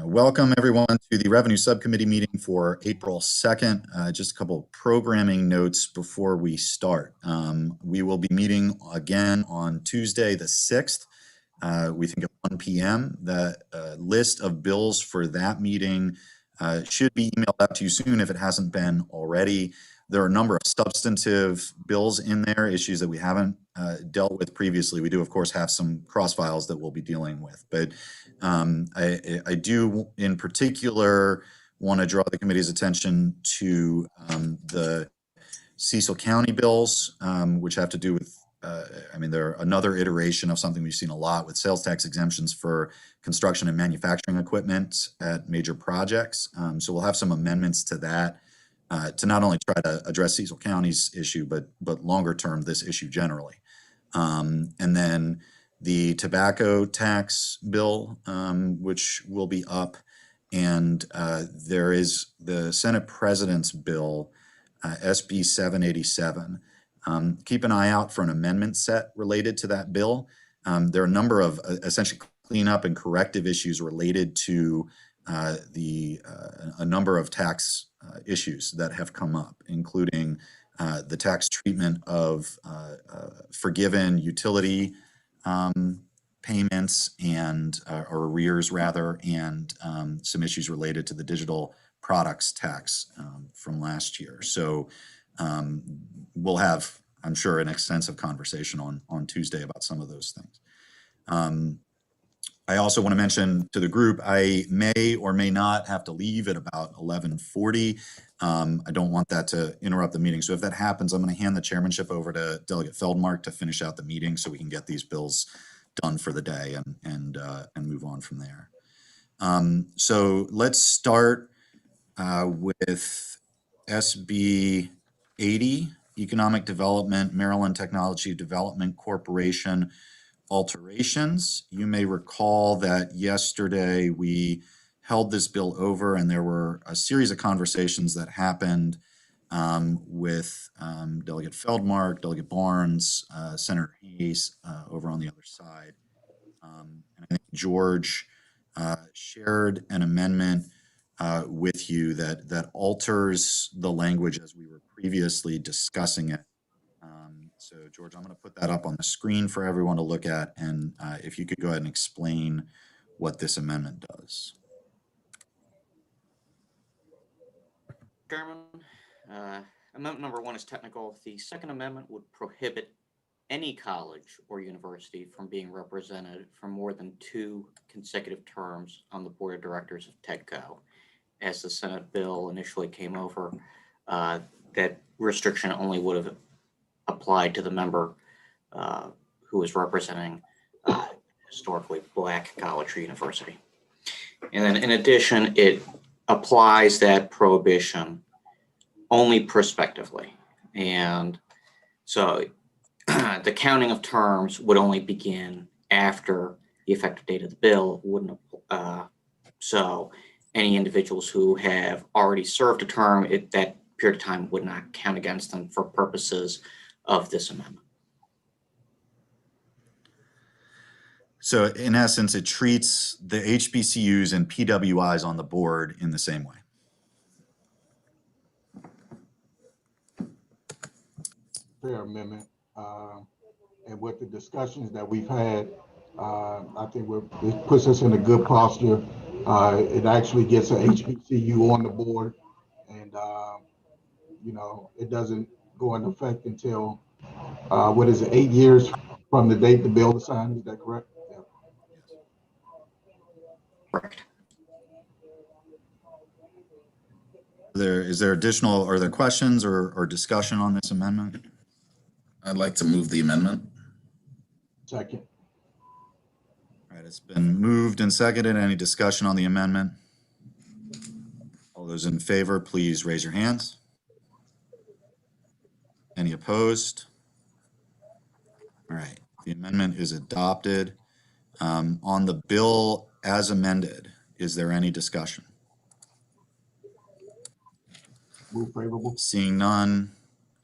Welcome everyone to the Revenue Subcommittee meeting for April 2nd. Just a couple of programming notes before we start. We will be meeting again on Tuesday the 6th. We think at 1 p.m. The list of bills for that meeting should be emailed out to you soon if it hasn't been already. There are a number of substantive bills in there, issues that we haven't dealt with previously. We do, of course, have some cross files that we'll be dealing with, but I do in particular want to draw the committee's attention to the Cecil County bills, which have to do with, they're another iteration of something we've seen a lot with sales tax exemptions for construction and manufacturing equipment at major projects. So we'll have some amendments to that to not only try to address Cecil County's issue, but longer term, this issue generally. And then the tobacco tax bill, which will be up, and there is the Senate President's bill, SB 787. Keep an eye out for an amendment set related to that bill. There are a number of essentially cleanup and corrective issues related to a number of tax issues that have come up, including the tax treatment of forgiven utility payments and or arrears rather, and some issues related to the digital products tax from last year. So we'll have, I'm sure, an extensive conversation on Tuesday about some of those things. I also want to mention to the group, I may or may not have to leave at about 11:40. I don't want that to interrupt the meeting. So if that happens, I'm going to hand the chairmanship over to Delegate Feldmark to finish out the meeting so we can get these bills done for the day and move on from there. So let's start with SB 80, Economic Development, Maryland Technology Development Corporation alterations. You may recall that yesterday we held this bill over and there were a series of conversations that happened with Delegate Feldmark, Delegate Barnes, Senator Hayes over on the other side. And I think George shared an amendment with you that alters the language as we were previously discussing it. So George, I'm going to put that up on the screen for everyone to look at, and if you could go ahead and explain what this amendment does. Chairman, amendment number 1 is technical. The second amendment would prohibit any college or university from being represented for more than 2 consecutive terms on the board of directors of TEDCO. As the Senate bill initially came over, that restriction only would have applied to the member who was representing historically Black college or university. And then in addition, it applies that prohibition only prospectively. And so the counting of terms would only begin after the effective date of the bill. Wouldn't so any individuals who have already served a term, that period of time would not count against them for purposes of this amendment. So in essence, it treats the HBCUs and PWIs on the board in the same way. Fair amendment. And with the discussions that we've had, I think it puts us in a good posture. It actually gets an HBCU on the board, and it doesn't go into effect until 8 years from the date the bill is signed. Is that correct? Yeah. Correct. Is there additional, are there questions or discussion on this amendment? I'd like to move the amendment. Second. All right, it's been moved and seconded. Any discussion on the amendment? All those in favor, please raise your hands. Any opposed? All right, the amendment is adopted. On the bill as amended, is there any discussion? Move favorable. Seeing none,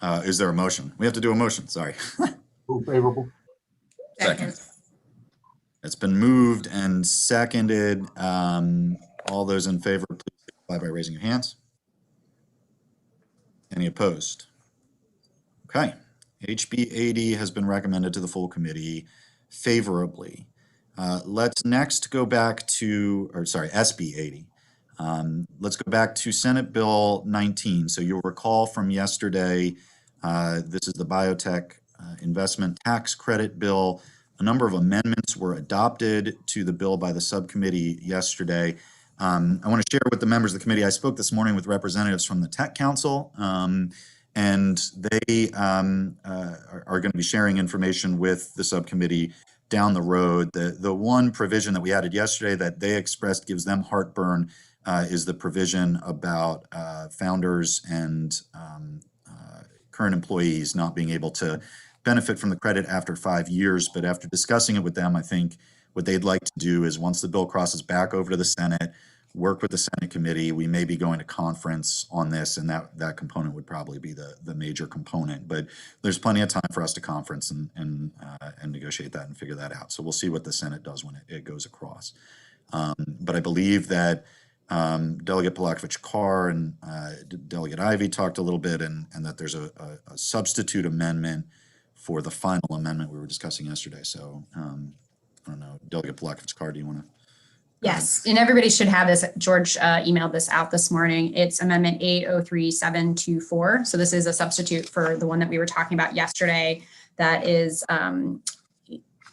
is there a motion? We have to do a motion, sorry. Move favorable. Second. It's been moved and seconded. All those in favor, please signify by raising your hands. Any opposed? Okay. HB 80 has been recommended to the full committee favorably. Let's next go back to, SB 80. Let's go back to Senate Bill 19. So you'll recall from yesterday, this is the biotech investment tax credit bill. A number of amendments were adopted to the bill by the subcommittee yesterday. I want to share with the members of the committee, I spoke this morning with representatives from the Tech Council, and they are going to be sharing information with the subcommittee down the road. The one provision that we added yesterday that they expressed gives them heartburn is the provision about founders and current employees not being able to benefit from the credit after 5 years. But after discussing it with them, I think what they'd like to do is once the bill crosses back over to the Senate, work with the Senate committee. We may be going to conference on this, and that component would probably be the major component. But there's plenty of time for us to conference and negotiate that and figure that out. So we'll see what the Senate does when it goes across. But I believe that Delegate Polakovich-Carr and Delegate Ivey talked a little bit, and that there's a substitute amendment for the final amendment we were discussing yesterday. So I don't know, Delegate Polakovich-Carr, do you want to? Yes, and everybody should have this. George emailed this out this morning. It's Amendment 803724. So this is a substitute for the one that we were talking about yesterday. That is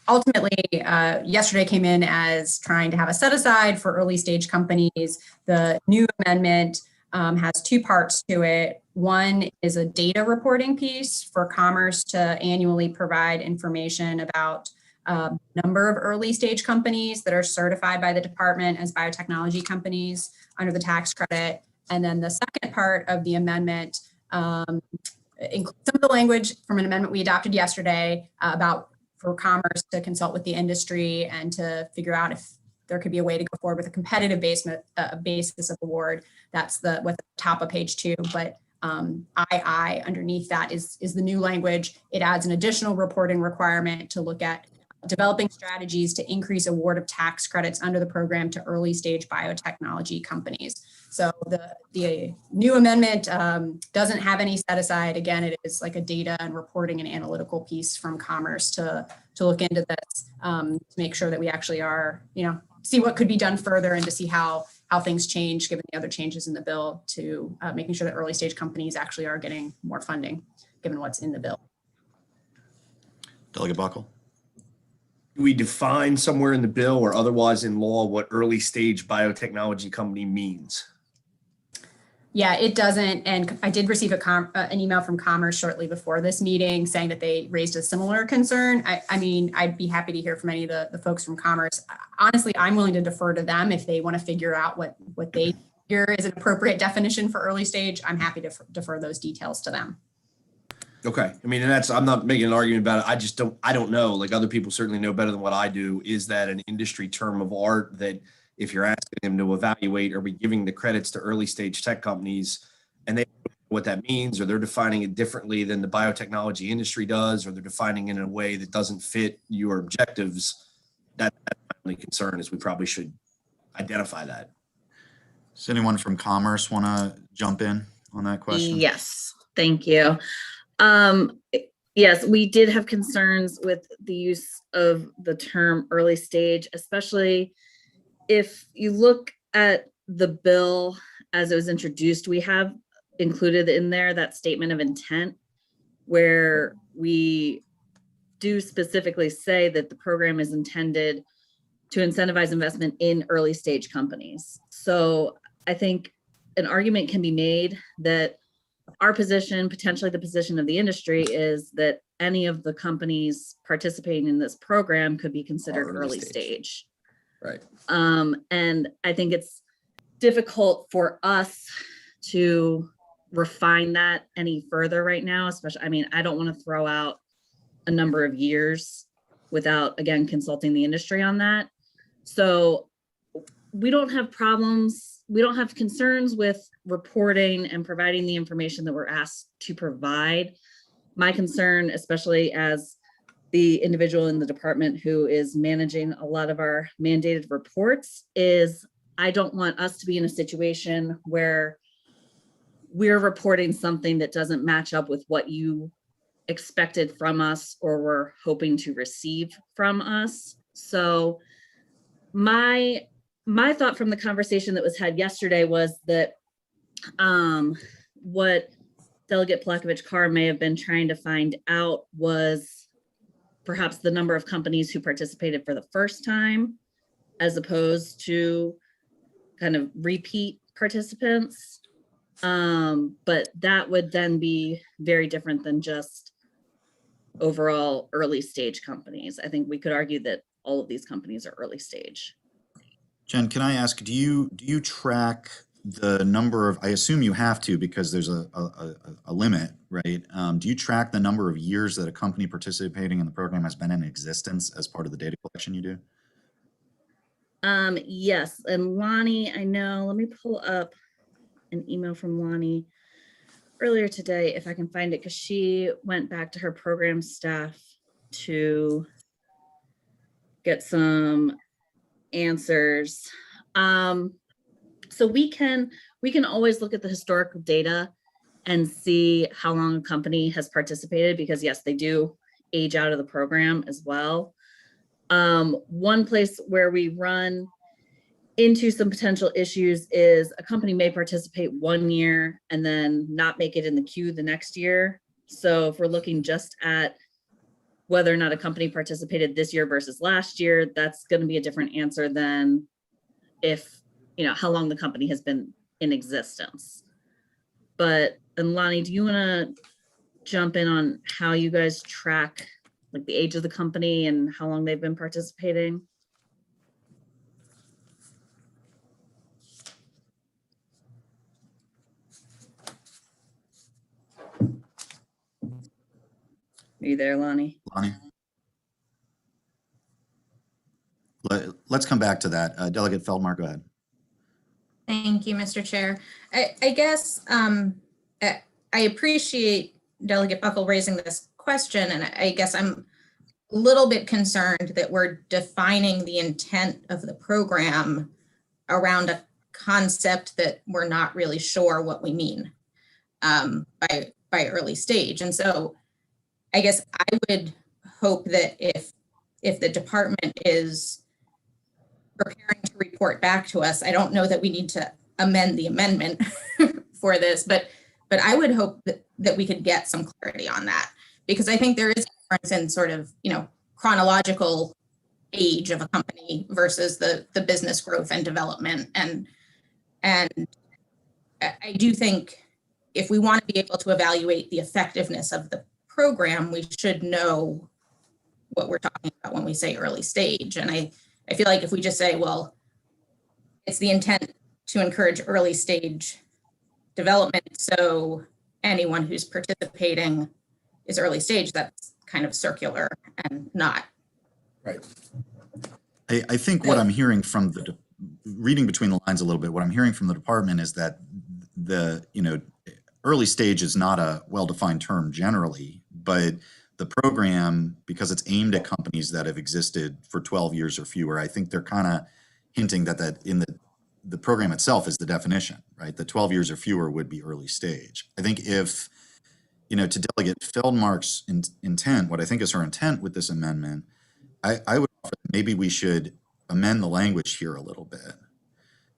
ultimately, yesterday came in as trying to have a set aside for early stage companies. The new amendment has two parts to it. One is a data reporting piece for Commerce to annually provide information about number of early stage companies that are certified by the department as biotechnology companies under the tax credit. And then the second part of the amendment includes some of the language from an amendment we adopted yesterday about for Commerce to consult with the industry and to figure out if there could be a way to go forward with a competitive basis of award. That's what's the top of page 2. But II underneath that is the new language. It adds an additional reporting requirement to look at developing strategies to increase award of tax credits under the program to early stage biotechnology companies. So the new amendment doesn't have any set aside. Again, it is like a data and reporting and analytical piece from Commerce to look into this, to make sure that we actually are, see what could be done further and to see how things change given the other changes in the bill to making sure that early stage companies actually are getting more funding given what's in the bill. Delegate Buckle. Do we define somewhere in the bill or otherwise in law what early stage biotechnology company means? Yeah, it doesn't. And I did receive an email from Commerce shortly before this meeting saying that they raised a similar concern. I mean, I'd be happy to hear from any of the folks from Commerce. Honestly, I'm willing to defer to them if they want to figure out what they figure is an appropriate definition for early stage. I'm happy to defer those details to them. Okay. I mean, and I'm not making an argument about it. I don't know. Like other people certainly know better than what I do. Is that an industry term of art that if you're asking them to evaluate, are we giving the credits to early stage tech companies and they don't know what that means, or they're defining it differently than the biotechnology industry does, or they're defining it in a way that doesn't fit your objectives? That's my only concern is we probably should identify that. Does anyone from Commerce want to jump in on that question? Yes, thank you. Yes, we did have concerns with the use of the term early stage, especially if you look at the bill as it was introduced. We have included in there that statement of intent where we do specifically say that the program is intended to incentivize investment in early stage companies. So I think an argument can be made that our position, potentially the position of the industry, is that any of the companies participating in this program could be considered early stage. Right. And I think it's difficult for us to refine that any further right now, especially, I mean, I don't want to throw out a number of years without, again, consulting the industry on that. So we don't have problems. We don't have concerns with reporting and providing the information that we're asked to provide. My concern, especially as the individual in the department who is managing a lot of our mandated reports, is I don't want us to be in a situation where we're reporting something that doesn't match up with what you expected from us or were hoping to receive from us. So my thought from the conversation that was had yesterday was that what Delegate Plakovich-Carr may have been trying to find out was perhaps the number of companies who participated for the first time, as opposed to kind of repeat participants. But that would then be very different than just overall early stage companies. I think we could argue that all of these companies are early stage. Jen, can I ask, do you track the number of, I assume you have to because there's a limit, right? Do you track the number of years that a company participating in the program has been in existence as part of the data collection you do? Yes, and Lonnie, I know, let me pull up an email from Lonnie earlier today, if I can find it, because she went back to her program staff to get some answers. So we can always look at the historical data and see how long a company has participated, because yes, they do age out of the program as well. One place where we run into some potential issues is a company may participate 1 year and then not make it in the queue the next year. So if we're looking just at whether or not a company participated this year versus last year, that's going to be a different answer than if, you know, how long the company has been in existence. But, and Lonnie, do you want to jump in on how you guys track like the age of the company and how long they've been participating? Are you there, Lonnie? Lonnie? Let's come back to that. Delegate Feldmar, go ahead. Thank you, Mr. Chair. I guess I appreciate Delegate Buckle raising this question, and I guess I'm a little bit concerned that we're defining the intent of the program around a concept that we're not really sure what we mean by early stage. And so I guess I would hope that if the department is preparing to report back to us, I don't know that we need to amend the amendment for this, but I would hope that we could get some clarity on that, because I think there is a difference in sort of, you know, chronological age of a company versus the business growth and development. And I do think if we want to be able to evaluate the effectiveness of the program, we should know what we're talking about when we say early stage. And I feel like if we just say, well, it's the intent to encourage early stage development, so anyone who's participating is early stage, that's kind of circular and not. Right. I think what I'm hearing from the, reading between the lines a little bit, what I'm hearing from the department is that the, you know, early stage is not a well-defined term generally, but the program, because it's aimed at companies that have existed for 12 years or fewer, I think they're kind of hinting that in the program itself is the definition, right? The 12 years or fewer would be early stage. I think if, you know, to Delegate Feldmark's intent, what I think is her intent with this amendment, I would offer that maybe we should amend the language here a little bit.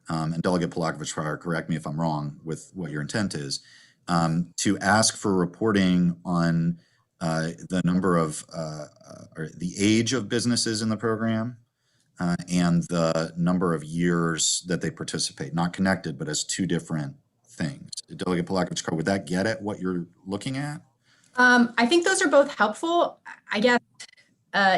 And Delegate Plakovich-Carr, correct me if I'm wrong with what your intent is, to ask for reporting on the number of, or the age of businesses in the program and the number of years that they participate, not connected, but as two different things. Delegate Plakovich-Carr, would that get at what you're looking at? I think those are both helpful. I guess,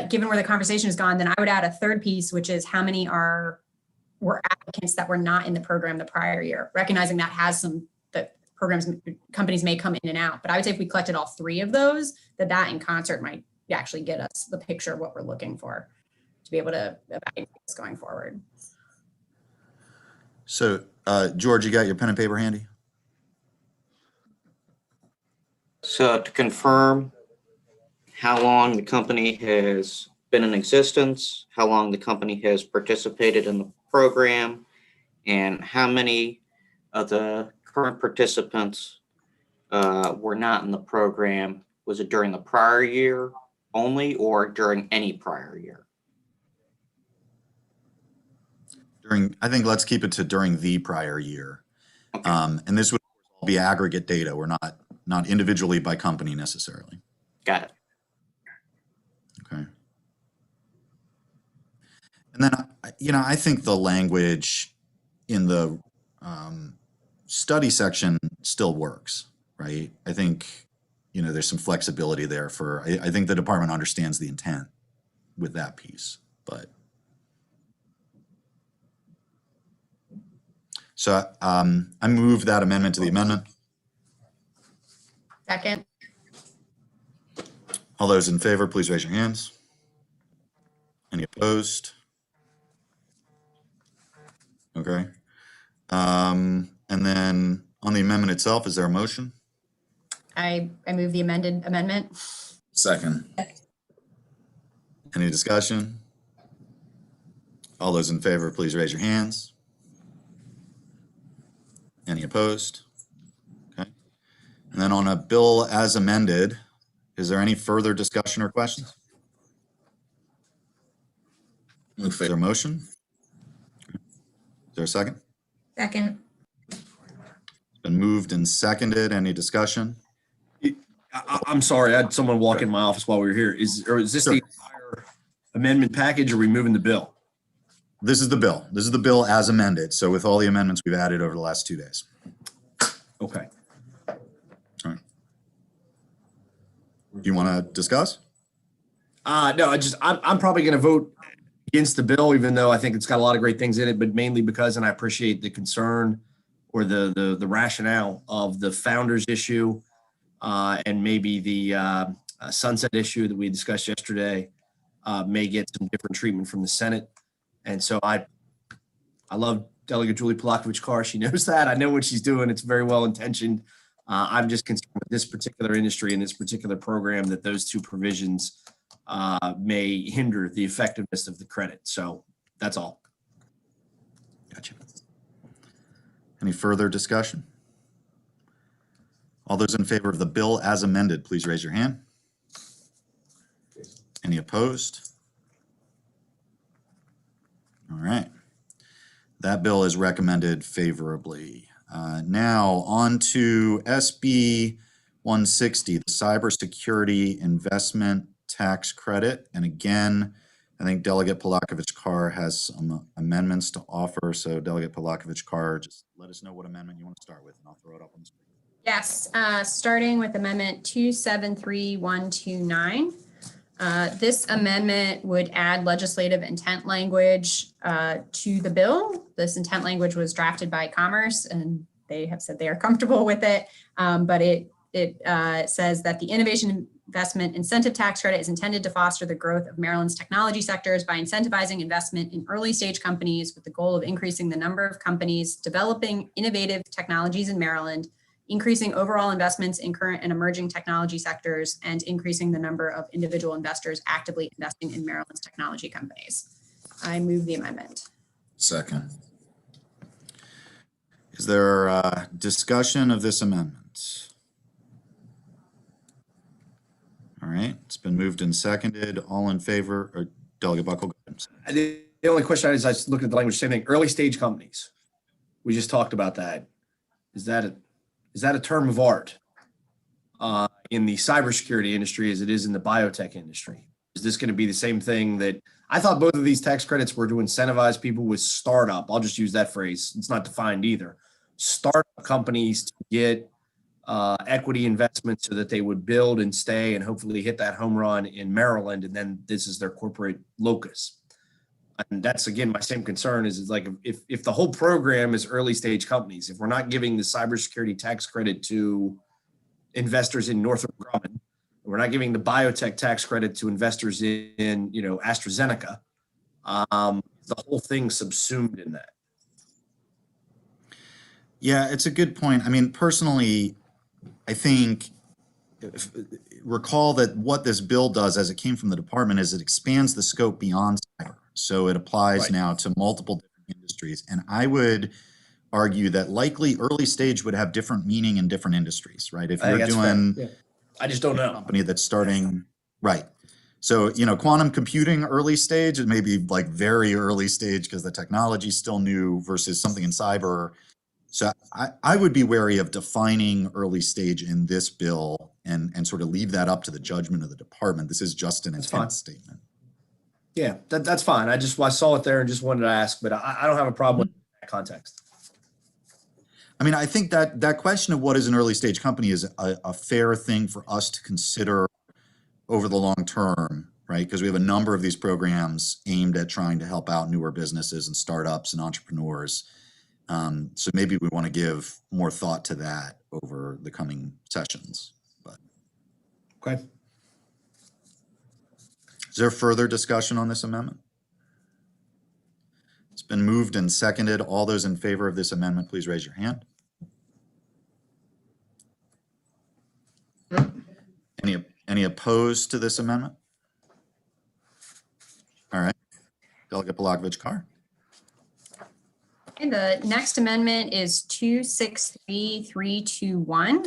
given where the conversation has gone, then I would add a third piece, which is how many were applicants that were not in the program the prior year, recognizing that has some, that companies may come in and out. But I would say if we collected all three of those, that in concert might actually get us the picture of what we're looking for to be able to evaluate this going forward. So, George, you got your pen and paper handy? So to confirm how long the company has been in existence, how long the company has participated in the program, And how many of the current participants were not in the program? Was it during the prior year only or during any prior year? I think let's keep it to during the prior year. Okay. And this would be aggregate data. We're not individually by company necessarily. Got it. Okay. And then, I think the language in the study section still works, right? I think, there's some flexibility there I think the department understands the intent with that piece, but. So I move that amendment to the amendment. Second. All those in favor, please raise your hands. Any opposed? Okay. And then on the amendment itself, is there a motion? I move the amended amendment. Second. Any discussion? All those in favor, please raise your hands. Any opposed? Okay. And then on a bill as amended, is there any further discussion or questions? Move Is there a favor. motion? Is there a second? Second. It's been moved and seconded. Any discussion? I'm sorry, I had someone walk in my office while we were here. Is this Sure. the entire amendment package, or are we moving the bill? This is the bill. This is the bill as amended. So with all the amendments we've added over the last 2 days. Okay. All right. Do you want to discuss? No, I'm probably going to vote against the bill, even though I think it's got a lot of great things in it, but mainly because, and I appreciate the concern or the rationale of the founders issue and maybe the sunset issue that we discussed yesterday may get some different treatment from the Senate. And so I love Delegate Julie Polakovich-Carr. She knows that. I know what she's doing. It's very well intentioned. I'm just concerned with this particular industry and this particular program that those two provisions may hinder the effectiveness of the credit. So that's all. Gotcha. Any further discussion? All those in favor of the bill as amended, please raise your hand. Any opposed? All right. That bill is recommended favorably. Now on to SB 160, the Cybersecurity Investment Tax Credit. And again, I think Delegate Polakovich-Carr has some amendments to offer. So Delegate Polakovich-Carr, just let us know what amendment you want to start with, and I'll throw it up on the screen. Yes, starting with Amendment 273129. This amendment would add legislative intent language to the bill. This intent language was drafted by Commerce, and they have said they are comfortable with it. But it says that the Innovation Investment Incentive Tax Credit is intended to foster the growth of Maryland's technology sectors by incentivizing investment in early stage companies with the goal of increasing the number of companies developing innovative technologies in Maryland, increasing overall investments in current and emerging technology sectors, and increasing the number of individual investors actively investing in Maryland's technology companies. I move the amendment. Second. Is there a discussion of this amendment? All right, it's been moved and seconded. All in favor, or Delegate Buckle? Go ahead. The only question is, I just looked at the language, same thing, early stage companies. We just talked about that. Is that a term of art in the cybersecurity industry as it is in the biotech industry? Is this going to be the same thing that I thought both of these tax credits were to incentivize people with startup? I'll just use that phrase. It's not defined either. Startup companies to get equity investment so that they would build and stay and hopefully hit that home run in Maryland. And then this is their corporate locus. And that's, again, my same concern is like, if the whole program is early stage companies, if we're not giving the cybersecurity tax credit to investors in Northrop Grumman, we're not giving the biotech tax credit to investors in AstraZeneca, the whole thing subsumed in that. Yeah, it's a good point. I mean, personally, I think recall that what this bill does as it came from the department is it expands the scope beyond cyber. So it applies Right. now to multiple different industries. And I would argue that likely early stage would have different meaning in different industries, right? If I think you're that's fair. doing Yeah. I just don't a know. company that's starting, right. So, quantum computing early stage, it may be like very early stage because the technology's still new versus something in cyber. So I would be wary of defining early stage in this bill and sort of leave that up to the judgment of the department. This is just an That's fine. intent statement. Yeah, that's fine. I saw it there and just wanted to ask, but I don't have a problem with that context. I mean, I think that question of what is an early stage company is a fair thing for us to consider over the long term, right? Because we have a number of these programs aimed at trying to help out newer businesses and startups and entrepreneurs. So maybe we want to give more thought to that over the coming sessions. But Okay. is there further discussion on this amendment? It's been moved and seconded. All those in favor of this amendment, please raise your hand. Any opposed to this amendment? All right. Delegate Balakovich-Carr. And the next amendment is 263321.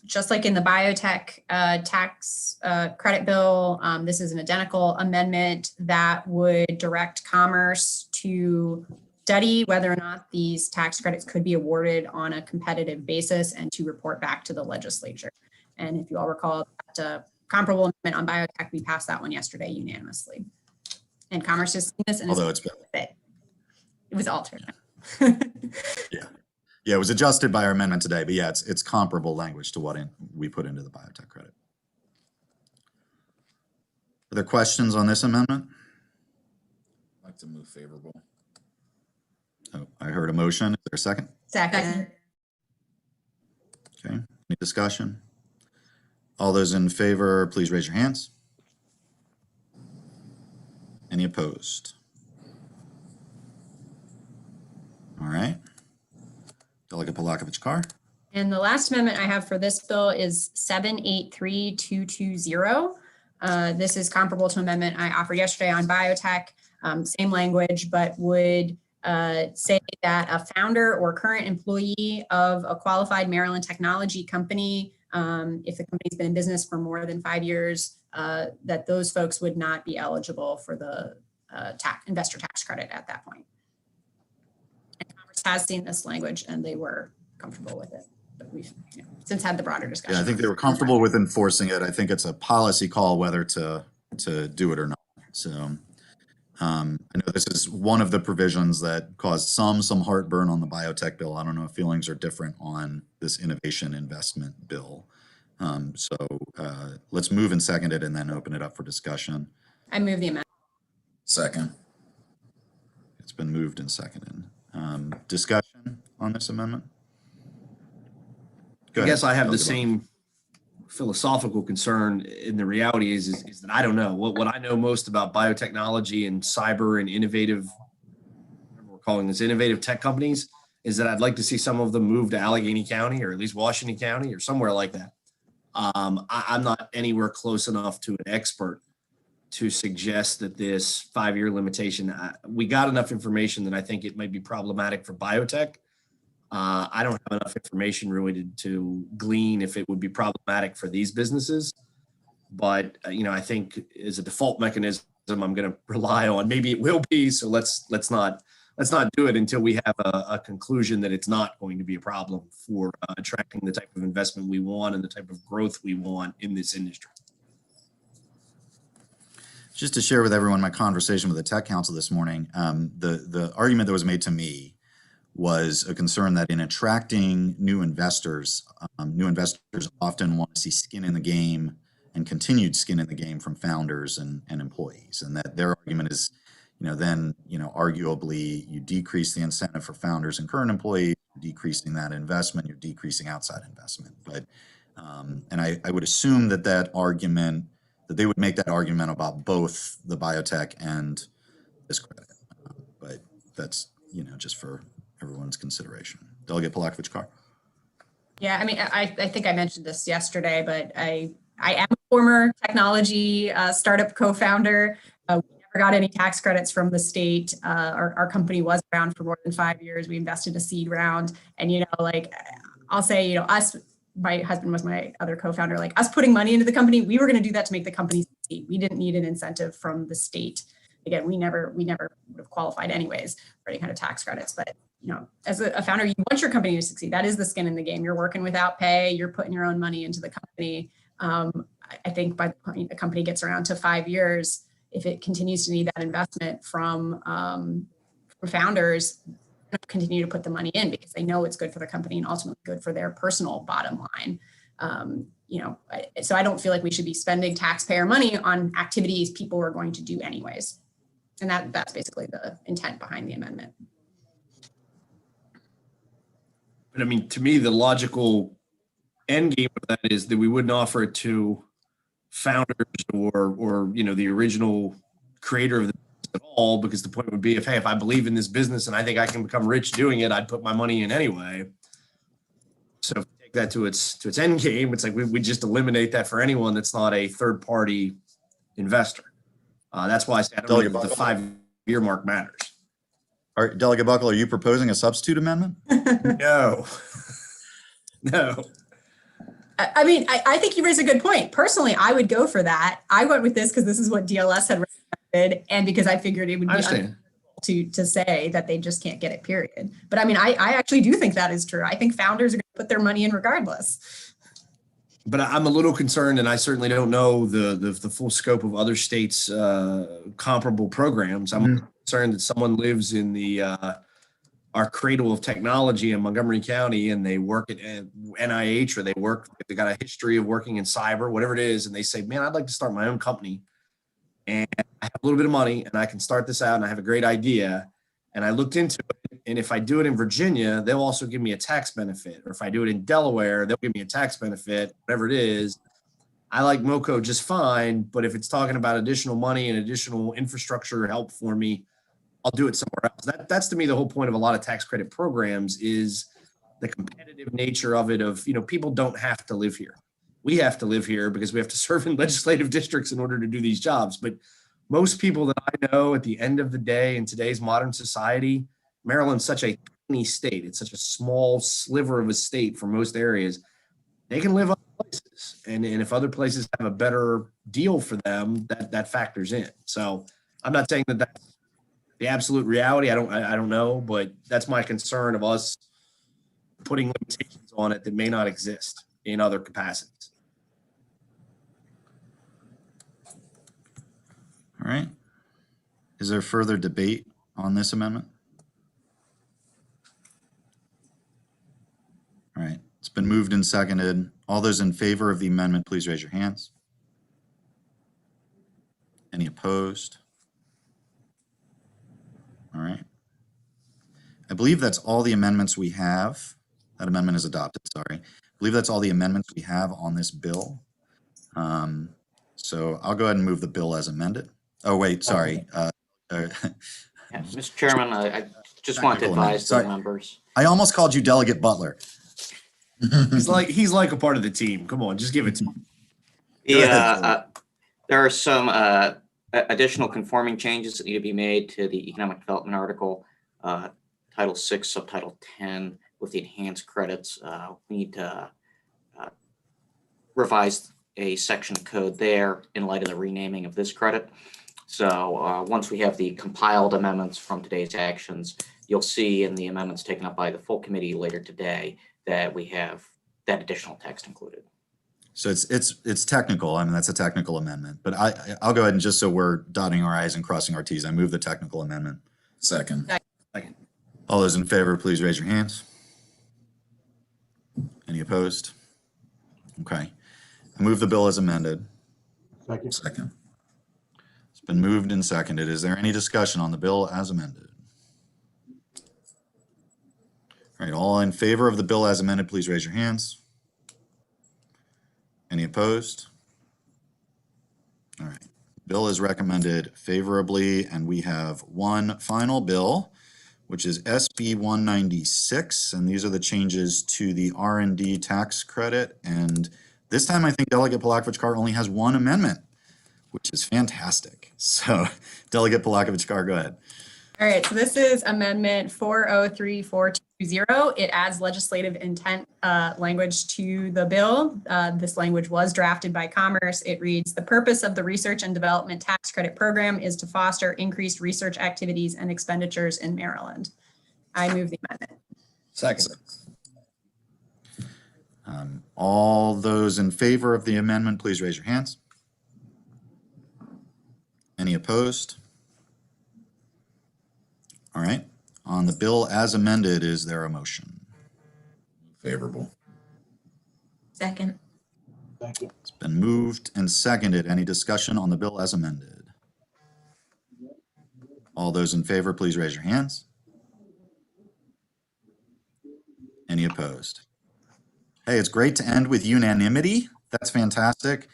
Just like in the biotech tax credit bill, this is an identical amendment that would direct Commerce to study whether or not these tax credits could be awarded on a competitive basis and to report back to the legislature. And if you all recall, that comparable amendment on biotech, we passed that one yesterday unanimously. And Commerce has seen this and Although it's been, it was altered. yeah, it was adjusted by our amendment today, but yeah, it's comparable language to what we put into the biotech credit. Are there questions on this amendment? I'd like to move favorable. Oh, I heard a motion. Is there a second? Second. Okay, any discussion? All those in favor, please raise your hands. Any opposed? All right. Delegate Balakovich-Carr. And the last amendment I have for this bill is 783220. This is comparable to amendment I offered yesterday on biotech, same language, but would say that a founder or current employee of a qualified Maryland technology company, if the company's been in business for more than 5 years, that those folks would not be eligible for the investor tax credit at that point. And Commerce has seen this language and they were comfortable with it, but we've since had the broader discussion. Yeah, I think they were comfortable with enforcing it. I think it's a policy call whether to do it or not. So I know this is one of the provisions that caused some heartburn on the biotech bill. I don't know if feelings are different on this innovation investment bill. So let's move and second it and then open it up for discussion. I move the amendment. Second. It's been moved and seconded. Discussion on this amendment? Go I ahead, guess I have the Delegate same philosophical concern, and the reality is that I don't know. What I know most about biotechnology and cyber and innovative, we're calling this innovative tech companies, is that I'd like to see some of them move to Allegheny County or at least Washington County or somewhere like that. I'm not anywhere close enough to an expert to suggest that this 5-year limitation, we got enough information that I think it might be problematic for biotech. I don't have enough information really to glean if it would be problematic for these businesses. But, I think as a default mechanism, I'm going to rely on, maybe it will be. So let's not do it until we have a conclusion that it's not going to be a problem for attracting the type of investment we want and the type of growth we want in this industry. Just to share with everyone my conversation with the Tech Council this morning, the argument that was made to me was a concern that in attracting new investors often want to see skin in the game and continued skin in the game from founders and employees. And that their argument is, then, arguably you decrease the incentive for founders and current employees, decreasing that investment, you're decreasing outside investment. But, and I would assume that they would make that argument about both the biotech and this credit. But that's, just for everyone's consideration. Delegate Balakovich-Carr. Yeah, I mean, I think I mentioned this yesterday, but I am a former technology startup co-founder. We never got any tax credits from the state. Our company was around for more than 5 years. We invested a seed round, and like I'll say, us, my husband was my other co-founder, like us putting money into the company, we were going to do that to make the company succeed. We didn't need an incentive from the state. Again, we never would have qualified anyways for any kind of tax credits. But as a founder, you want your company to succeed. That is the skin in the game. You're working without pay. You're putting your own money into the company. I think by the point the company gets around to 5 years, if it continues to need that investment from founders, continue to put the money in because they know it's good for the company and ultimately good for their personal bottom line. So I don't feel like we should be spending taxpayer money on activities people are going to do anyways. And that's basically the intent behind the amendment. But I mean, to me, the logical end game of that is that we wouldn't offer it to founders or the original creator of the business at all, because the point would be if I believe in this business and I think I can become rich doing it, I'd put my money in anyway. So if we take that to its end game, it's like we just eliminate that for anyone that's not a third party investor. That's why I say I don't know if the 5-year mark matters. All right, Delegate Buckle, are you proposing a substitute amendment? No. No. I mean, I think you raise a good point. Personally, I would go for that. I went with this because this is what DLS had recommended, and because I figured it would be to say that they just can't get it, period. But I mean, I actually do think that is true. I think founders are going to put their money in regardless. But I'm a little concerned, and I certainly don't know the full scope of other states' comparable programs. I'm concerned that someone lives in our cradle of technology in Montgomery County, and they work at NIH, or they've got a history of working in cyber, whatever it is, and they say, man, I'd like to start my own company, and I have a little bit of money, and I can start this out, and I have a great idea, and I looked into it, and if I do it in Virginia, they'll also give me a tax benefit, or if I do it in Delaware, they'll give me a tax benefit, whatever it is. I like MoCo just fine, but if it's talking about additional money and additional infrastructure help for me, I'll do it somewhere else. That's to me the whole point of a lot of tax credit programs is the competitive nature of it. Of people don't have to live here. We have to live here because we have to serve in legislative districts in order to do these jobs. But most people that I know, at the end of the day, in today's modern society, Maryland's such a tiny state. It's such a small sliver of a state for most areas. They can live other places, and if other places have a better deal for them, that factors in. So I'm not saying that that's the absolute reality. I don't know, but that's my concern of us putting limitations on it that may not exist in other capacities. All right. Is there further debate on this amendment? All right. It's been moved and seconded. All those in favor of the amendment, please raise your hands. Any opposed? All right. I believe that's all the amendments we have. That amendment is adopted, sorry. I believe that's all the amendments we have on this bill. So I'll go ahead and move the bill as amended. Oh, wait, sorry. Mr. Chairman, I just want to advise the members. I almost called you Delegate Butler. He's like a part of the team. Come on, just give it to him. Yeah, there are some additional conforming changes that need to be made to the economic development article, Title 6, Subtitle 10, with the enhanced credits. We need to revise a section of code there in light of the renaming of this credit. So once we have the compiled amendments from today's actions, you'll see in the amendments taken up by the full committee later today that we have that additional text included. So it's technical. I mean, that's a technical amendment, but I'll go ahead and, just so we're dotting our I's and crossing our T's, I move the technical amendment. Second. All those in favor, please raise your hands. Any opposed? Okay. I move the bill as amended. Second. It's been moved and seconded. Is there any discussion on the bill as amended? All right, all in favor of the bill as amended, please raise your hands. Any opposed? All right, bill is recommended favorably, and we have one final bill, which is SB 196, and these are the changes to the R&D tax credit. And this time, I think Delegate Polakovich-Carr only has one amendment, which is fantastic. So Delegate Polakovich-Carr, go ahead. All right, so this is Amendment 403420. It adds legislative intent language to the bill. This language was drafted by Commerce. It reads, "The purpose of the Research and Development Tax Credit Program is to foster increased research activities and expenditures in Maryland." I move the amendment. Second. All those in favor of the amendment, please raise your hands. Any opposed? All right. On the bill as amended, is there a motion? Favorable. Second. Second. It's been moved and seconded. Any discussion on the bill as amended? All those in favor, please raise your hands. Any opposed? Hey, it's great to end with unanimity. That's fantastic.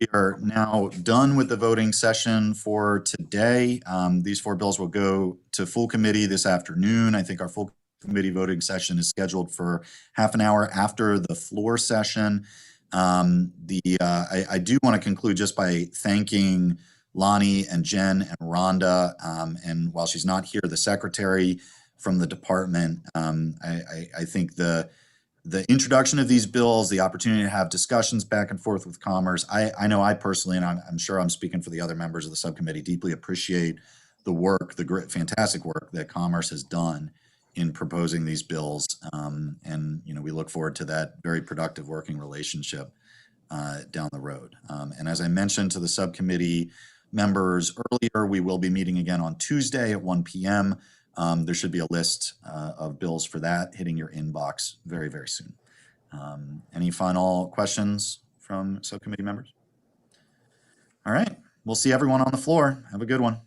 We are now done with the voting session for today. These 4 bills will go to full committee this afternoon. I think our full committee voting session is scheduled for half an hour after the floor session. I do want to conclude just by thanking Lonnie and Jen and Rhonda. And while she's not here, the secretary from the department, I think the introduction of these bills, the opportunity to have discussions back and forth with Commerce, I know I personally, and I'm sure I'm speaking for the other members of the subcommittee, deeply appreciate the work, the great, fantastic work that Commerce has done in proposing these bills. And, we look forward to that very productive working relationship down the road. And as I mentioned to the subcommittee members earlier, we will be meeting again on Tuesday at 1 p.m. There should be a list of bills for that hitting your inbox very, very soon. Any final questions from subcommittee members? All right, we'll see everyone on the floor. Have a good one.